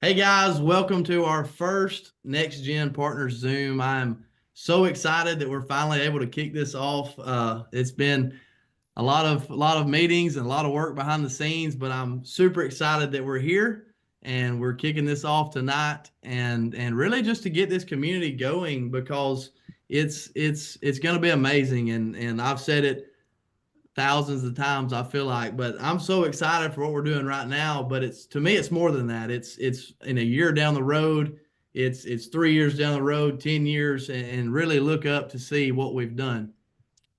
Hey guys, welcome to our first NexGen Partners Zoom. I'm so excited that we're finally able to kick this off. It's been a lot of meetings and a lot of work behind the scenes, but I'm super excited that we're here and we're kicking this off tonight and really just to get this community going because it's going to be amazing and I've said it thousands of times I feel like, but I'm so excited for what we're doing right now. But it's to me, it's more than that. It's in a year down the road. It's 3 years down the road, 10 years, and really look up to see what we've done.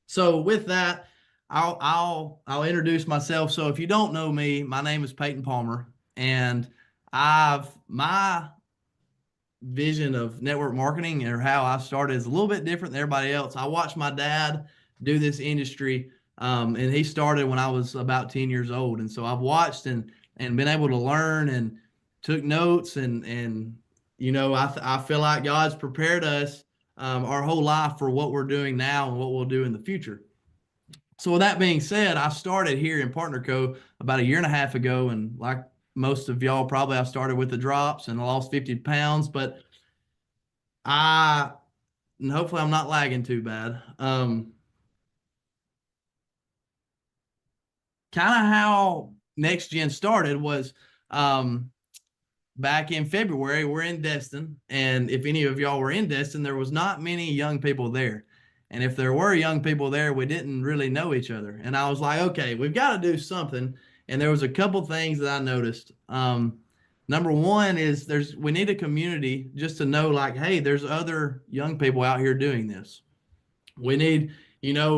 So with that, I'll introduce myself. So if you don't know me, my name is Peyton Palmer, and my vision of network marketing or how I started is a little bit different than everybody else. I watched my dad do this industry, and he started when I was about 10 years old. And so I've watched and been able to learn and took notes and I feel like God's prepared us our whole life for what we're doing now and what we'll do in the future. So with that being said, I started here in Partner Co. about a year and a half ago, and like most of y'all probably, I started with the drops and I lost 50 pounds, but I and hopefully I'm not lagging too bad. Kind of how NexGen started was um, back in February. We're in Destin, and if any of y'all were in Destin, there was not many young people there. And if there were young people there, we didn't really know each other. And I was like, okay, we've got to do something. And there was a couple things that I noticed. Number one is we need a community just to know like, hey, there's other young people out here doing this. We need, just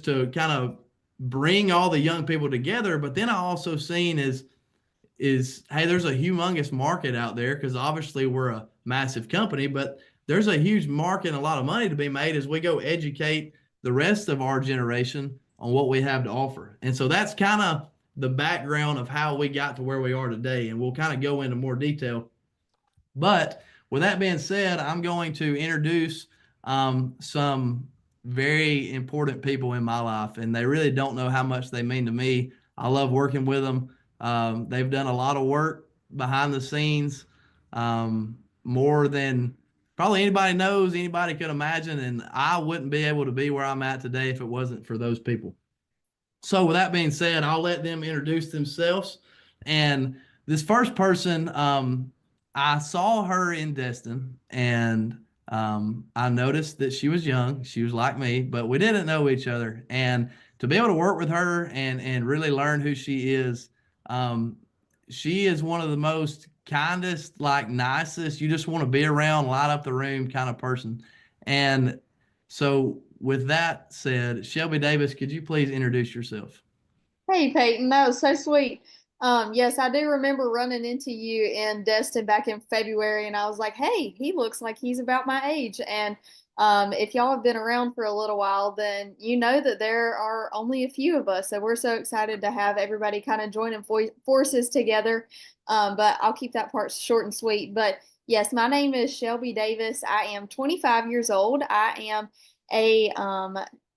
to kind of bring all the young people together. But then I also seen is hey, there's a humongous market out there because obviously we're a massive company, but there's a huge market and a lot of money to be made as we go educate the rest of our generation on what we have to offer. And so that's kind of the background of how we got to where we are today. And we'll kind of go into more detail. But with that being said, I'm going to introduce some very important people in my life, and they really don't know how much they mean to me. I love working with them. They've done a lot of work behind the scenes, more than probably anybody knows, anybody could imagine, and I wouldn't be able to be where I'm at today if it wasn't for those people. So with that being said, I'll let them introduce themselves. And this first person, I saw her in Destin, and I noticed that she was young. She was like me, but we didn't know each other. And to be able to work with her and really learn who um, she is one of the most kindest, like nicest. You just want to be around, light up the room kind of person. And so, with that said, Shelby Davis, could you please introduce yourself? Hey Peyton, that was so sweet. Yes, I do remember running into you in Destin back in February, and I was like, "Hey, he looks like he's about my age." And if y'all have been around for a little while, then you know that there are only a few of us, so we're so excited to have everybody kind of joining forces together. But I'll keep that part short and sweet. But yes, my name is Shelby Davis. I am 25 years old. I am a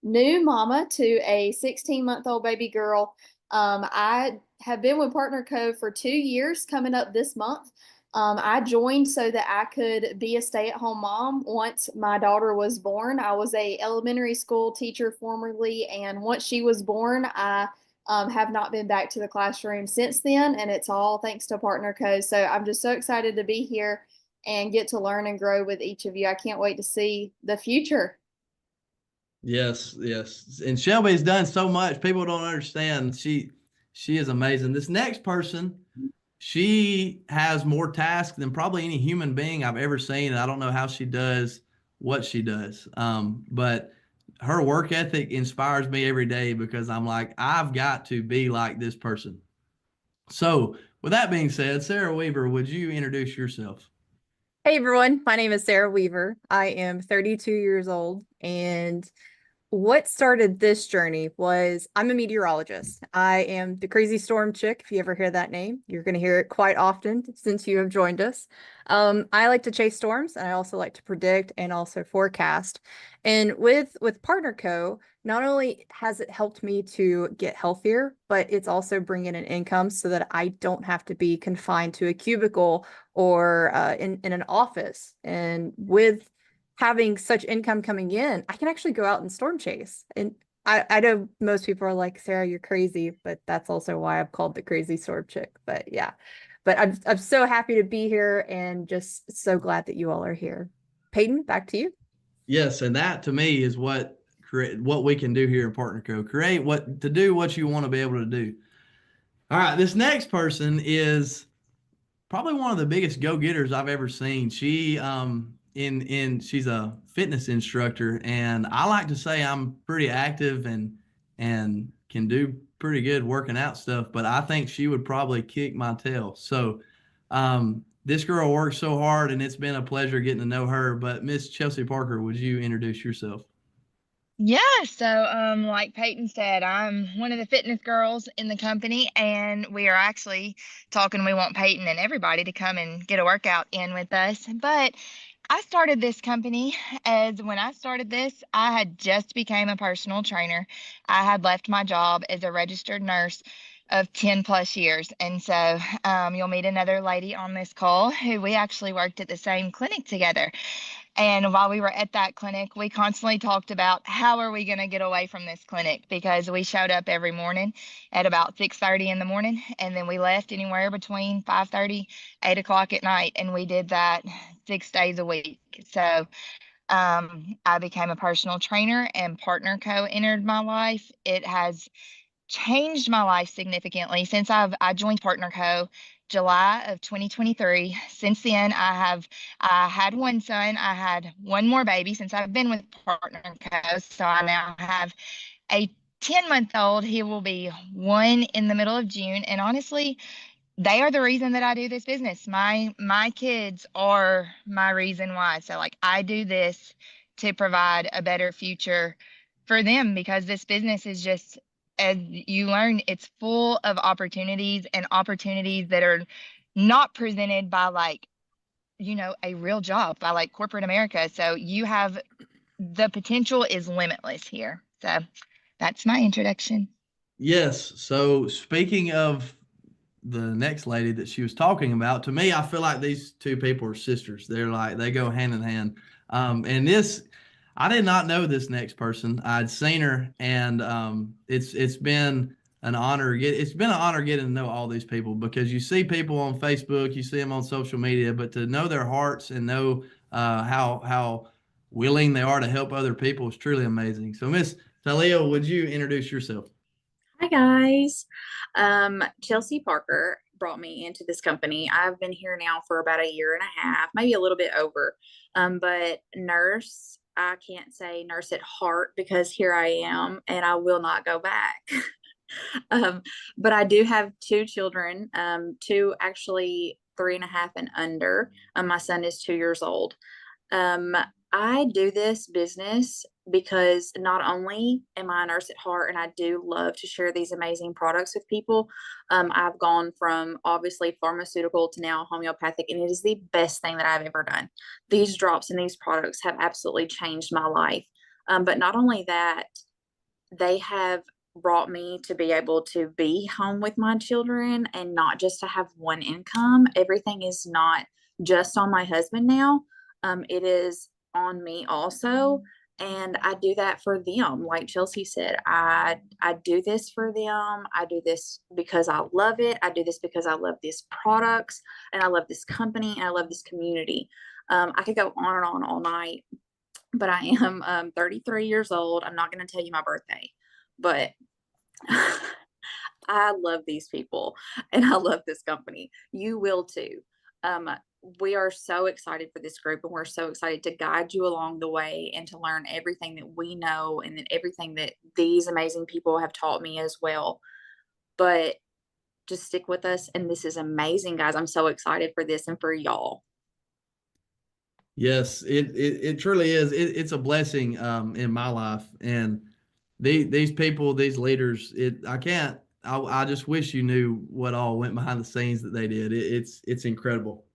new mama to a 16-month-old baby girl. I have been with Partner Co for 2 years coming up this month. I joined so that I could be a stay-at-home mom once my daughter was born. I was a elementary school teacher formerly, and once she was born, I have not been back to the classroom since then, and it's all thanks to Partner Co. So I'm just so excited to be here and get to learn and grow with each of you. I can't wait to see the future. Yes, yes. And Shelby's done so much. People don't understand. She is amazing. This next person, she has more tasks than probably any human being I've ever seen. And I don't know how she does what she does. But her work ethic inspires me every day because I'm like, I've got to be like this person. So, with that being said, Sarah Weaver, would you introduce yourself? Hey everyone, my name is Sarah Weaver. I am 32 years old, and What started this journey was I'm a meteorologist. I am the crazy storm chick. If you ever hear that name, you're going to hear it quite often since you have joined us. I like to chase storms, and I also like to predict and also forecast. And with Partner Co, not only has it helped me to get healthier, but it's also bringing an income so that I don't have to be confined to a cubicle or in an office. And with having such income coming in, I can actually go out and storm chase. And I know most people are like, Sarah, you're crazy, but that's also why I'm called the crazy storm chick. But yeah, but I'm so happy to be here and just so glad that you all are here. Peyton, back to you. Yes, and that to me is what we can do here in Partner Co. Create what to do what you want to be able to do. All right, this next person is probably one of the biggest go-getters I've ever seen. She's a fitness instructor, and I like to say I'm pretty active and can do pretty good working out stuff, but I think she would probably kick my tail. So this girl works so hard, and it's been a pleasure getting to know her. But Miss Chelsea Parker, would you introduce yourself? Yeah, so like Peyton said, I'm one of the fitness girls in the company, and we are actually talking. We want Peyton and everybody to come and get a workout in with us. But I started this company as when I started this, I had just became a personal trainer. I had left my job as a registered nurse of 10 plus years. And so you'll meet another lady on this call who we actually worked at the same clinic together. And while we were at that clinic, we constantly talked about how are we going to get away from this clinic, because we showed up every morning at about 6:30 in the morning, and then we left anywhere between 5:30, 8 o'clock at night, and we did that 6 days a week. So I became a personal trainer, and Partner Co entered my life. It has changed my life significantly since I joined Partner Co. July of 2023. Since then, I had one son. I had one more baby since I've been with Partner Co. So I now have a 10-month-old. He will be one in the middle of June. And honestly, they are the reason that I do this business. My kids are my reason why. So like I do this to provide a better future for them, because this business is just, as you learn, it's full of opportunities, and opportunities that are not presented by like, a real job by like corporate America. So you have the potential is limitless here. So that's my introduction. Yes. So speaking of the next lady that she was talking about, to me, I feel like these two people are sisters. They go hand in hand. And this, I did not know this next person. I'd seen her, and it's been it's been an honor getting to know all these people, because you see people on Facebook, you see them on social media, but to know their hearts and know how willing they are to help other people is truly amazing. So, Miss Talia, would you introduce yourself? Hi guys. Chelsea Parker brought me into this company. I've been here now for about a year and a half, maybe a little bit over. But nurse, I can't say nurse at heart because here I am and I will not go back. um, but I do have two children, two actually 3.5 and under. My son is 2 years old. Um, I do this business because not only am I a nurse at heart and I do love to share these amazing products with people, I've gone from obviously pharmaceutical to now homeopathic, and it is the best thing that I've ever done. These drops and these products have absolutely changed my life. But not only that, they have brought me to be able to be home with my children and not just to have one income. Everything is not just on my husband now. It is on me also. And I do that for them. Like Chelsea said, I do this for them. I do this because I love it. I do this because I love these products and I love this company and I love this community. I could go on and on all night, but I am 33 years old. I'm not going to tell you my birthday, but I love these people and I love this company. You will too. Um, we are so excited for this group, and we're so excited to guide you along the way and to learn everything that we know and then everything that these amazing people have taught me as well. But just stick with us. And this is amazing, guys. I'm so excited for this and for y'all. Yes, it truly is. It's a blessing in my life, and these people, these leaders. I can't. I just wish you knew what all went behind the scenes that they did. It's incredible.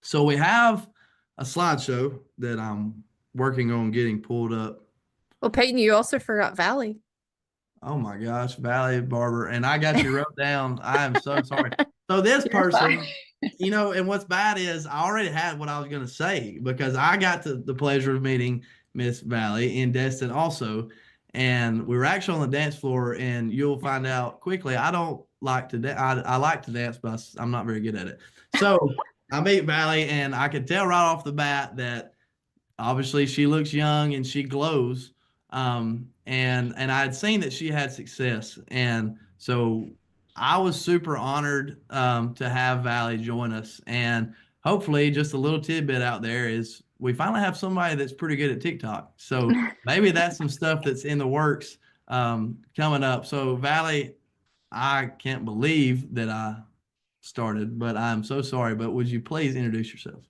So we have a slideshow that I'm working on getting pulled up. Well, Peyton, you also forgot Valley. Oh my gosh, Valley Barber, and I got you wrote down. I am so sorry. So this You're fine. person, and what's bad is I already had what I was going to say because I got the pleasure of meeting Miss Valley in Destin also, and we were actually on the dance floor. And you'll find out quickly. I don't like to I like to dance, but I'm not very good at it. So I meet Valley, and I could tell right off the bat that obviously she looks young and she glows. And I had seen that she had success, and so I was super honored to have Valley join us. And hopefully, just a little tidbit out there is we finally have somebody that's pretty good at TikTok. So maybe that's some stuff that's in the works coming up. So Valley, I can't believe that I started, but I'm so sorry. But would you please introduce yourself?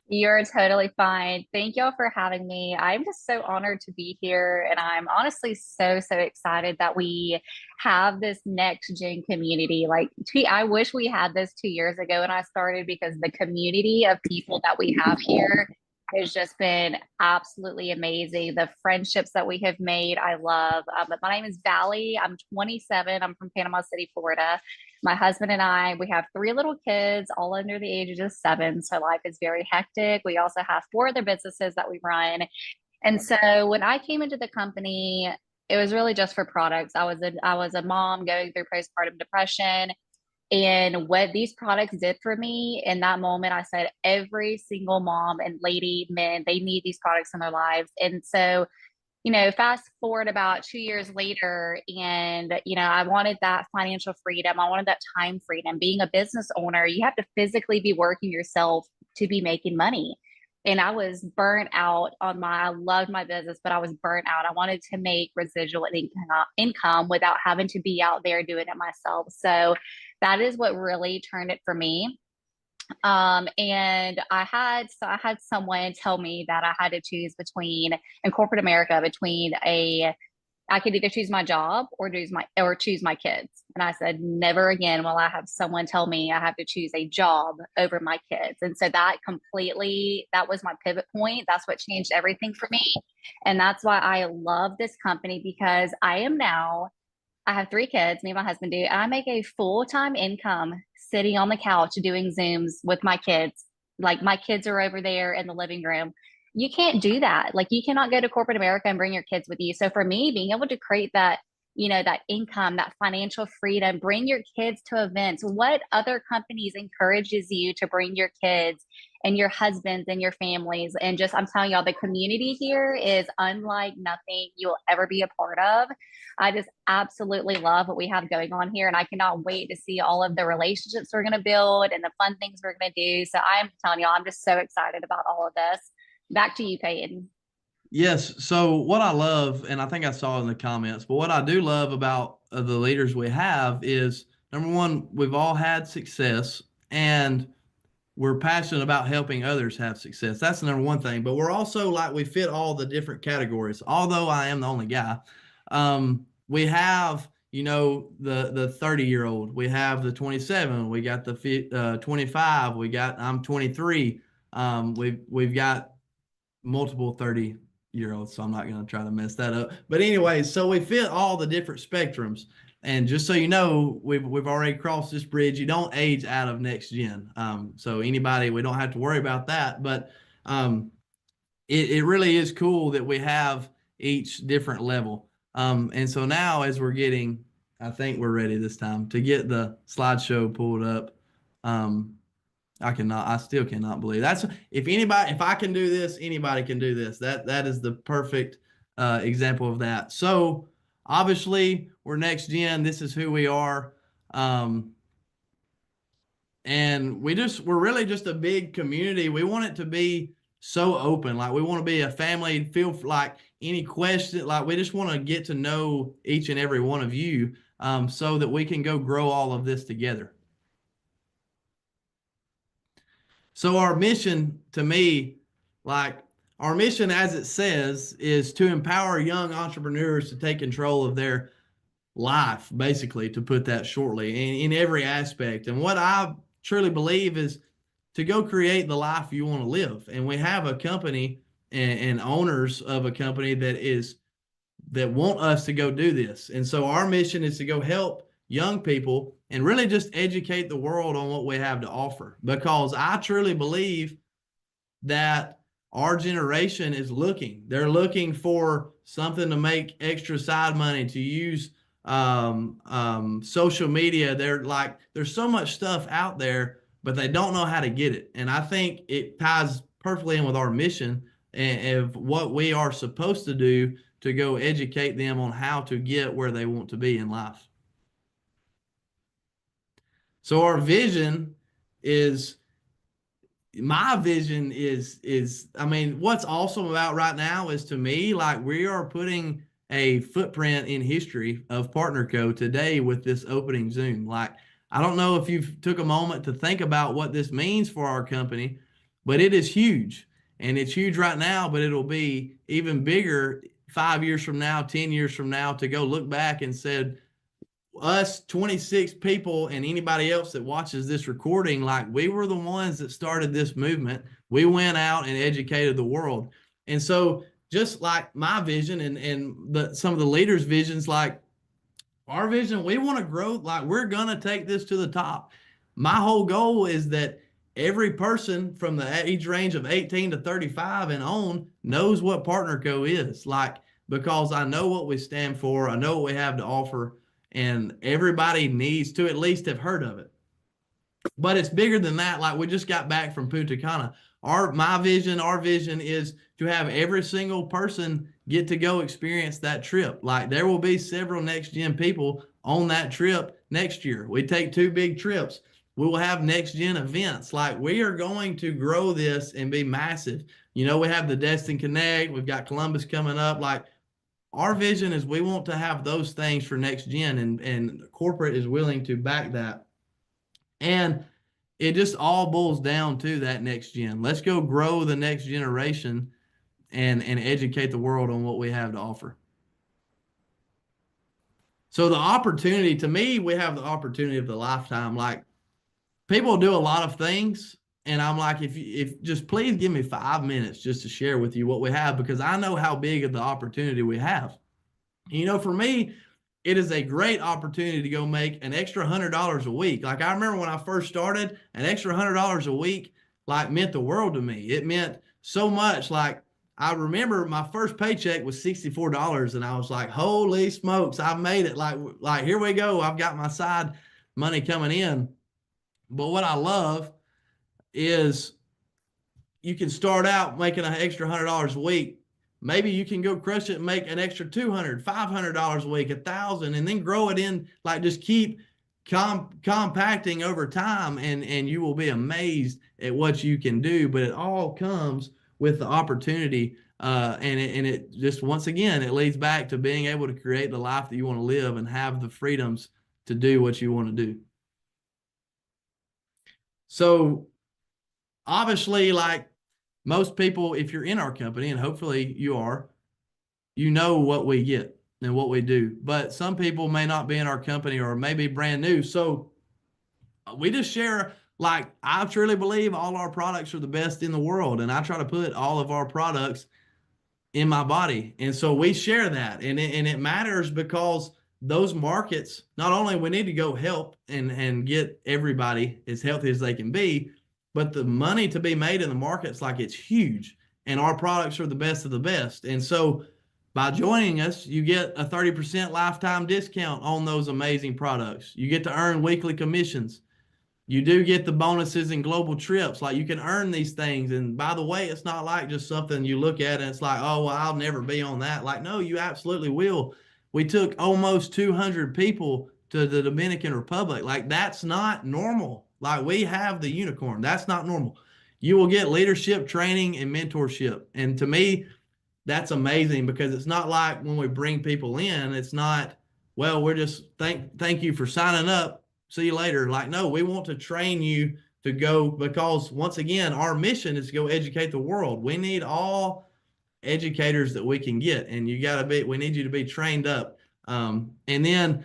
You're totally fine. Thank y'all for having me. I'm just so honored to be here. And I'm honestly so excited that we have this next gen community. Like, I wish we had this 2 years ago when I started, because the community of people that we have here has just been absolutely amazing. The friendships that we have made, I love. But my name is Valley. I'm 27. I'm from Panama City, Florida. My husband and I, we have 3 little kids, all under the ages of 7. So life is very hectic. We also have 4 other businesses that we run. And so when I came into the company, it was really just for products. I was a mom going through postpartum depression. And what these products did for me in that moment, I said, every single mom and lady, men, they need these products in their lives. And so, fast forward about 2 years later, and, I wanted that financial freedom. I wanted that time freedom. Being a business owner, you have to physically be working yourself to be making money. And I was burnt out I loved my business, but I was burnt out. I wanted to make residual income without having to be out there doing it myself. So that is what really turned it for me. And I had someone tell me that I had to choose in corporate America, I could either choose my job or choose my kids. And I said, never again will I have someone tell me I have to choose a job over my kids. And so that was my pivot point. That's what changed everything for me. And that's why I love this company, because I have 3 kids, me and my husband do, and I make a full-time income sitting on the couch doing Zooms with my kids. Like, my kids are over there in the living room. You can't do that. Like, you cannot go to corporate America and bring your kids with you. So for me, being able to create that, that income, that financial freedom, bring your kids to events. What other companies encourages you to bring your kids and your husbands and your families? And just, I'm telling y'all, the community here is unlike nothing you'll ever be a part of. I just absolutely love what we have going on here. And I cannot wait to see all of the relationships we're going to build and the fun things we're going to do. So I'm telling y'all, I'm just so excited about all of this. Back to you, Peyton. Yes. So what I love, and I think I saw it in the comments, but what I do love about the leaders we have is, number one, we've all had success, and we're passionate about helping others have success. That's the number one thing. But we're also like, we fit all the different categories. Although I am the only guy, we have, the 30-year-old, we have the 27, we got the 25, I'm 23. We've got multiple 30-year-olds, so I'm not going to try to mess that up. But anyway, so we fit all the different spectrums. And just so you know, we've already crossed this bridge. You don't age out of NexGen. So anybody, we don't have to worry about that. But it really is cool that we have each different level. And so now, as I think we're ready this time to get the slideshow pulled up. I still cannot believe if I can do this, anybody can do this. That is the perfect example of that. So obviously we're NexGen. This is who we are. And we're really just a big community. We want it to be so open. Like, we want to be a family. Feel like any question, like, we just want to get to know each and every one of you, so that we can go grow all of this together. So our mission, to me, like our mission, as it says, is to empower young entrepreneurs to take control of their life, basically, to put that shortly, in every aspect. And what I truly believe is to go create the life you want to live. And we have a company and owners of a company that want us to go do this. And so our mission is to go help young people and really just educate the world on what we have to offer, because I truly believe that our generation is looking. They're looking for something to make extra side money, to use social media. They're like, there's so much stuff out there, but they don't know how to get it. And I think it ties perfectly in with our mission and of what we are supposed to do to go educate them on how to get where they want to be in life. So our vision is, my vision is, I mean, what's awesome about right now is, to me, like, we are putting a footprint in history of PartnerCo today with this opening Zoom. Like, I don't know if you've took a moment to think about what this means for our company, but it is huge. And it's huge right now, but it'll be even bigger 5 years from now, 10 years from now, to go look back and said, us 26 people and anybody else that watches this recording, like, we were the ones that started this movement. We went out and educated the world. And so just like my vision and some of the leaders' visions, like our vision, we want to grow, like, we're going to take this to the top. My whole goal is that every person from the age range of 18 to 35 and on knows what PartnerCo is, like, because I know what we stand for. I know what we have to offer. And everybody needs to at least have heard of it. But it's bigger than that. Like, we just got back from Punta Cana. Our vision is to have every single person get to go experience that trip. Like, there will be several NexGen people on that trip next year. We take 2 big trips. We will have NexGen events. Like, we are going to grow this and be massive. You know, we have the Destin Connect. We've got Columbus coming up. Like, our vision is we want to have those things for NexGen, and corporate is willing to back that. And it just all boils down to that NexGen. Let's go grow the next generation and educate the world on what we have to offer. So the opportunity, to me, we have the opportunity of the lifetime. Like, people do a lot of things, and I'm like, if just please give me 5 minutes just to share with you what we have, because I know how big of the opportunity we have. You know, for me, it is a great opportunity to go make an extra $100 a week. Like, I remember when I first started, an extra $100 a week, like, meant the world to me. It meant so much. Like, I remember my first paycheck was $64, and I was like, holy smokes, I made it. Like, here we go. I've got my side money coming in. But what I love is you can start out making an extra $100 a week. Maybe you can go crush it and make an extra $200, $500 a week, $1,000, and then grow it in, like, just keep compacting over time, and you will be amazed at what you can do. But it all comes with the opportunity, and it just, once again, it leads back to being able to create the life that you want to live and have the freedoms to do what you want to do. So obviously, like most people, if you're in our company, and hopefully you are, you know what we get and what we do. But some people may not be in our company or maybe brand new. So we just share, like, I truly believe all our products are the best in the world. And I try to put all of our products in my body. And so we share that. And it matters, because those markets, not only we need to go help and get everybody as healthy as they can be, but the money to be made in the markets, like, it's huge, and our products are the best of the best. And so by joining us, you get a 30% lifetime discount on those amazing products. You get to earn weekly commissions. You do get the bonuses and global trips. Like, you can earn these things. And by the way, it's not like just something you look at and it's like, oh, well, I'll never be on that. Like, no, you absolutely will. We took almost 200 people to the Dominican Republic. Like, that's not normal. Like, we have the unicorn. That's not normal. You will get leadership training and mentorship. And to me, that's amazing, because it's not like when we bring people in, it's not, well, we're just thank you for signing up. See you later. Like, no, we want to train you to go, because once again, our mission is to go educate the world. We need all educators that we can get, and we need you to be trained up. And then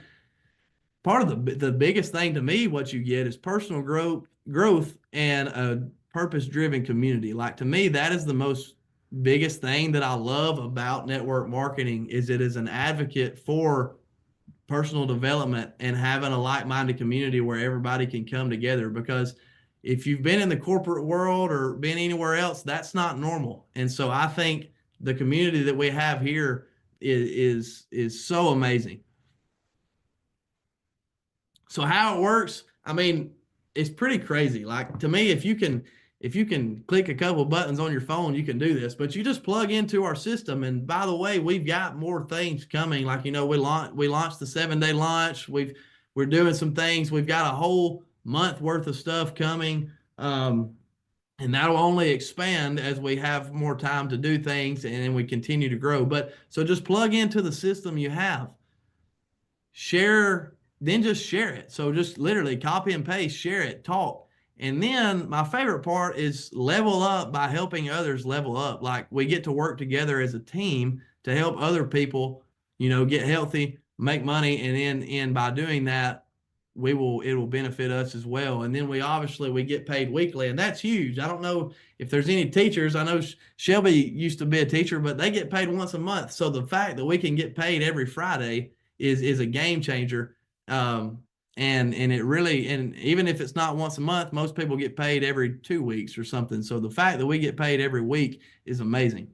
part of the biggest thing to me, what you get is personal growth and a purpose-driven community. Like, to me, that is the most biggest thing that I love about network marketing, is it is an advocate for personal development and having a like-minded community where everybody can come together. Because if you've been in the corporate world or been anywhere else, that's not normal. And so I think the community that we have here is so amazing. So how it works, I mean, it's pretty crazy. Like, to me, if you can click a couple buttons on your phone, you can do this. But you just plug into our system. And by the way, we've got more things coming. Like, we launched the 7-day launch. We're doing some things. We've got a whole month worth of stuff coming. And that'll only expand as we have more time to do things and then we continue to grow. But so just plug into the system you have. Then just share it. So just literally copy and paste, share it, talk. And then my favorite part is level up by helping others level up. Like, we get to work together as a team to help other people, get healthy, make money. And by doing that, it will benefit us as well. And then we get paid weekly, and that's huge. I don't know if there's any teachers. I know Shelby used to be a teacher, but they get paid once a month. So the fact that we can get paid every Friday is a game changer. And it really, and even if it's not once a month, most people get paid every 2 weeks or something. So the fact that we get paid every week is amazing.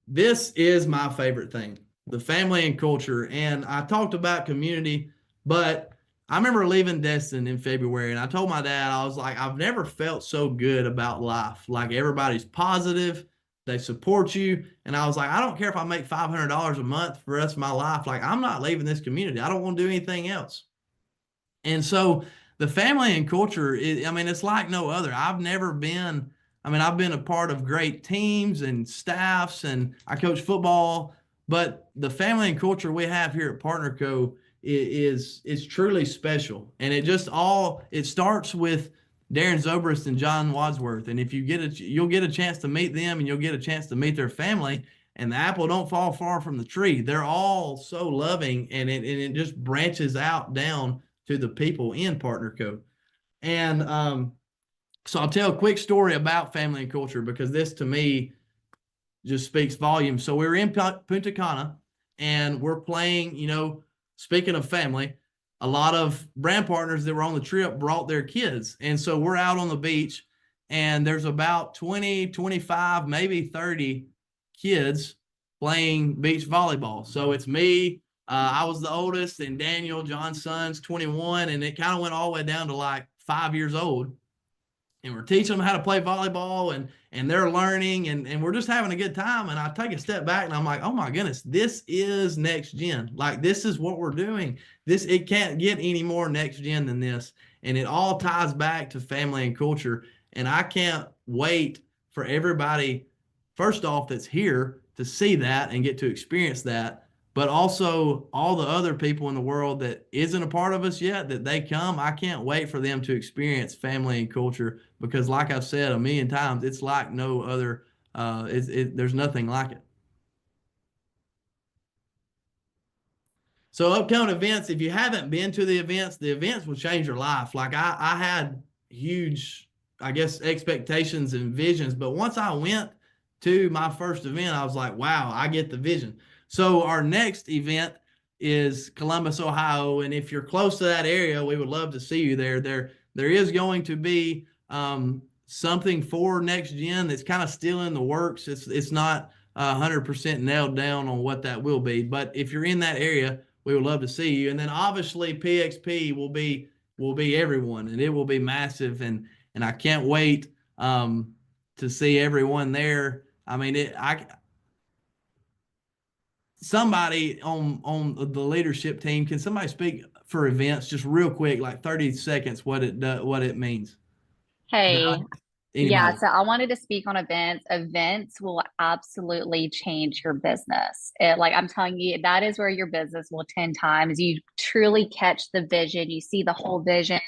This is my favorite thing, the family and culture. And I talked about community, but I remember leaving Destin in February, and I told my dad, I was like, I've never felt so good about life. Like, everybody's positive. They support you. And I was like, I don't care if I make $500 a month for the rest of my life. Like, I'm not leaving this community. I don't want to do anything else. And so the family and culture, it's like no other. I've been a part of great teams and staffs, and I coach football, but the family and culture we have here at PartnerCo is truly special. And it starts with Darren Zobrist and John Wadsworth. And if you'll get a chance to meet them, and you'll get a chance to meet their family, and the apple don't fall far from the tree. They're all so loving, and it just branches out down to the people in PartnerCo. And so I'll tell a quick story about family and culture, because this to me just speaks volumes. So we were in Punta Cana, and we're playing, speaking of family, a lot of brand partners that were on the trip brought their kids. And so we're out on the beach, and there's about 20, 25, maybe 30 kids playing beach volleyball. So it's me, I was the oldest, and Daniel, John's son's 21, and it kind of went all the way down to like 5 years old. And we're teaching them how to play volleyball, and they're learning, and we're just having a good time. And I take a step back, and I'm like, oh my goodness, this is next gen. Like, this is what we're doing. It can't get any more next gen than this. And it all ties back to family and culture. And I can't wait for everybody, first off, that's here to see that and get to experience that. But also all the other people in the world that isn't a part of us yet, that they come. I can't wait for them to experience family and culture, because like I've said a million times, it's like no other, there's nothing like it. So upcoming events, if you haven't been to the events will change your life. Like, I had huge, I guess, expectations and visions, but once I went to my first event, I was like, wow, I get the vision. So our next event is Columbus, Ohio. And if you're close to that area, we would love to see you there. There is going to be something for next gen that's kind of still in the works. It's not 100% nailed down on what that will be. But if you're in that area, we would love to see you. And then obviously PXP will be everyone, and it will be massive. And I can't wait to see everyone there. Somebody on the leadership team, can somebody speak for events just real quick, like 30 seconds, what it means? Hey, Yeah, Anybody? so I wanted to speak on events. Events will absolutely change your business. Like I'm telling you, that is where your business will 10 times. You truly catch the vision, you see the whole vision,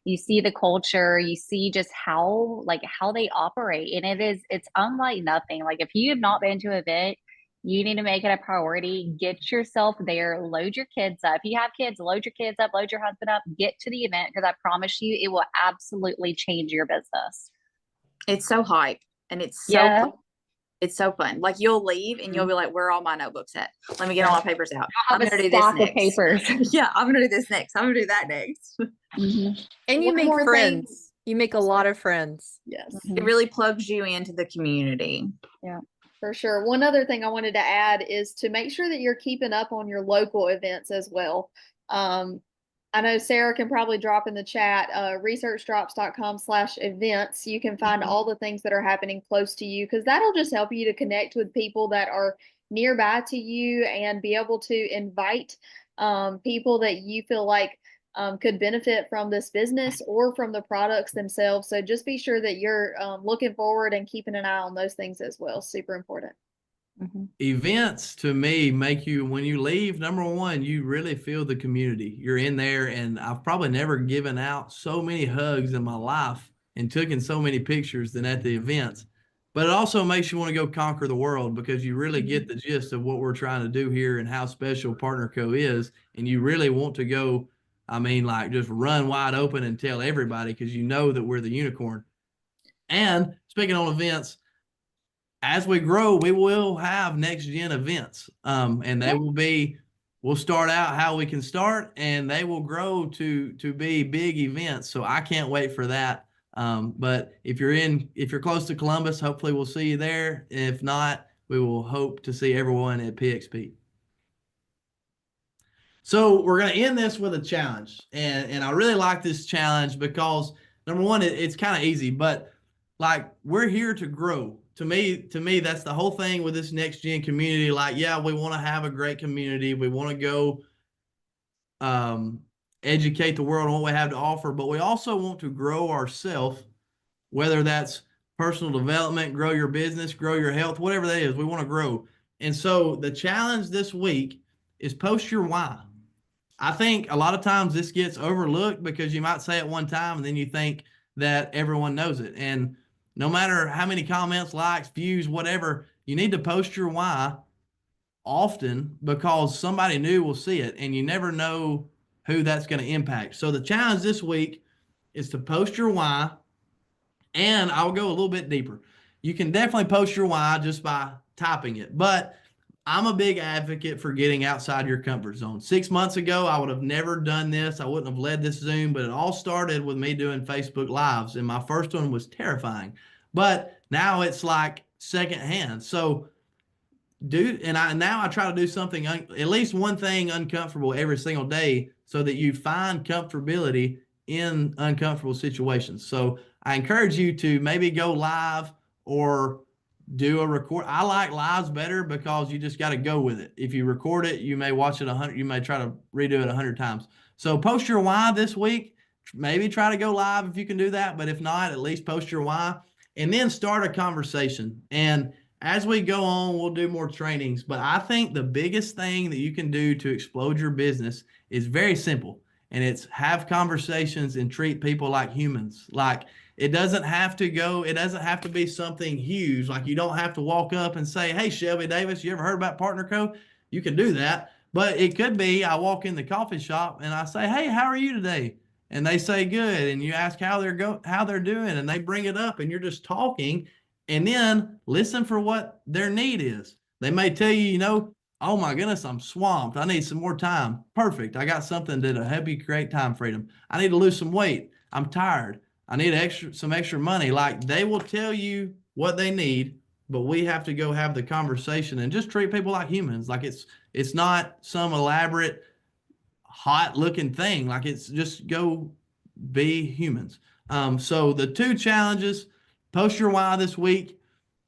you see the culture, you see just how they operate. And it's unlike nothing. Like if you have not been to an event, you need to make it a priority. Get yourself there, load your kids up. If you have kids, load your kids up, load your husband up, get to the event because I promise you it will absolutely change your business. It's so hype and it's so Yeah. fun. It's so fun. Like you'll leave and you'll be like, where are all my notebooks at? Let me get all my papers out. I'll I'm have going a to do this stack of next. papers. Yeah, I'm going to do this next. I'm going to do that next. And you One make more thing. friends. You make a lot of friends. Yes. It really plugs you into the community. For sure. One other thing I wanted to add is to make sure that you're keeping up on your local events as well. I know Sarah can probably drop in the chat, researchdrops.com/events. You can find all the things that are happening close to you because that'll just help you to connect with people that are nearby to you and be able to invite people that you feel like could benefit from this business or from the products themselves. So just be sure that you're looking forward and keeping an eye on those things as well. Super important. Events to me make you, when you leave, number one, you really feel the community. You're in there, and I've probably never given out so many hugs in my life and taken so many pictures than at the events. But it also makes you want to go conquer the world because you really get the gist of what we're trying to do here and how special Partner Co is. And you really want to go, I mean, like just run wide open and tell everybody because you know that we're the unicorn. And speaking on events, as we grow, we will have NexGen events, and they will be. We'll start out how we can start, and they will grow to be big events. So I can't wait for that. But if you're close to Columbus, hopefully we'll see you there. If not, we will hope to see everyone at PXP. So we're going to end this with a challenge, and I really like this challenge because number one, it's kind of easy, but like we're here to grow. To me, that's the whole thing with this NexGen community. Like, yeah, we want to have a great community. We want to go educate the world on what we have to offer, but we also want to grow ourselves, whether that's personal development, grow your business, grow your health, whatever that is, we want to grow. And so the challenge this week is post your why. I think a lot of times this gets overlooked because you might say it one time and then you think that everyone knows it. And no matter how many comments, likes, views, whatever, you need to post your why often because somebody new will see it and you never know who that's going to impact. So the challenge this week is to post your why, and I'll go a little bit deeper. You can definitely post your why just by typing it, but I'm a big advocate for getting outside your comfort zone. 6 months ago, I would have never done this. I wouldn't have led this Zoom, but it all started with me doing Facebook Lives. And my first one was terrifying, but now it's like secondhand. So now I try to do something, at least one thing uncomfortable every single day so that you find comfortability in uncomfortable situations. So I encourage you to maybe go live or do a record. I like lives better because you just got to go with it. If you record it, you may watch it 100, you may try to redo it 100 times. So post your why this week. Maybe try to go live if you can do that, but if not, at least post your why and then start a conversation. And as we go on, we'll do more trainings, but I think the biggest thing that you can do to explode your business is very simple. And it's have conversations and treat people like humans. Like it doesn't have to be something huge. Like you don't have to walk up and say, "Hey, Shelby Davis, you ever heard about Partner Co?" You can do that. But it could be I walk in the coffee shop and I say, "Hey, how are you today?" And they say good. And you ask how they're doing, and they bring it up, and you're just talking, and then listen for what their need is. They may tell you, "Oh my goodness, I'm swamped. I need some more time." Perfect. I got something that'll help you create time freedom. I need to lose some weight. I'm tired. I need some extra money. Like they will tell you what they need, but we have to go have the conversation and just treat people like humans. Like it's not some elaborate, hot looking thing. Like it's just go be humans. So the two challenges: post your why this week,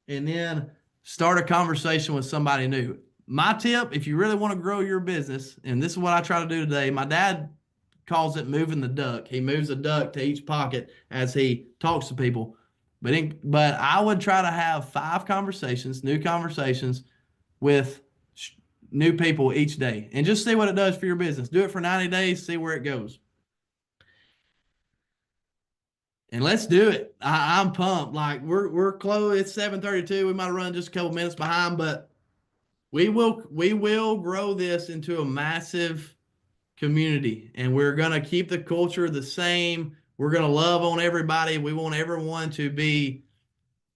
and then start a conversation with somebody new. My tip, if you really want to grow your business, and this is what I try to do today, my dad calls it moving the duck. He moves a duck to each pocket as he talks to people. But I would try to have 5 conversations, new conversations with new people each day, and just see what it does for your business. Do it for 90 days, see where it goes. And let's do it. I'm pumped. Like we're close. It's 7:32. We might run just a couple minutes behind, but we will grow this into a massive community, and we're gonna keep the culture the same. We're gonna love on everybody. We want everyone to be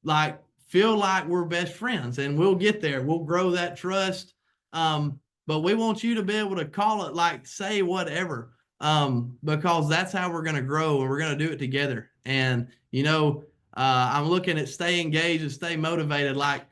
like feel like we're best friends, and we'll get there. We'll grow that trust. But we want you to be able to call it, like, say whatever, because that's how we're going to grow, and we're going to do it together. And, I'm looking at stay engaged and stay motivated. Like,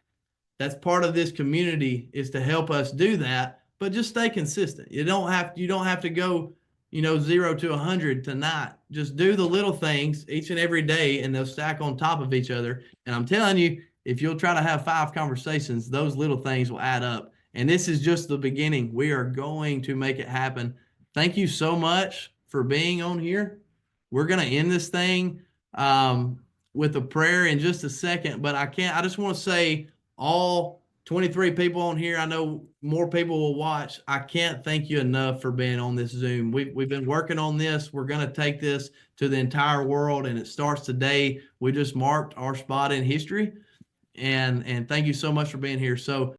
that's part of this community, is to help us do that, but just stay consistent. You don't have to go, 0 to 100 tonight. Just do the little things each and every day, and they'll stack on top of each other. And I'm telling you, if you'll try to have 5 conversations, those little things will add up. And this is just the beginning. We are going to make it happen. Thank you so much for being on here. We're going to end this thing with a prayer in just a second, but I just want to say, all 23 people on here, I know more people will watch. I can't thank you enough for being on this Zoom. We've been working on this. We're going to take this to the entire world, and it starts today. We just marked our spot in history, and thank you so much for being here. So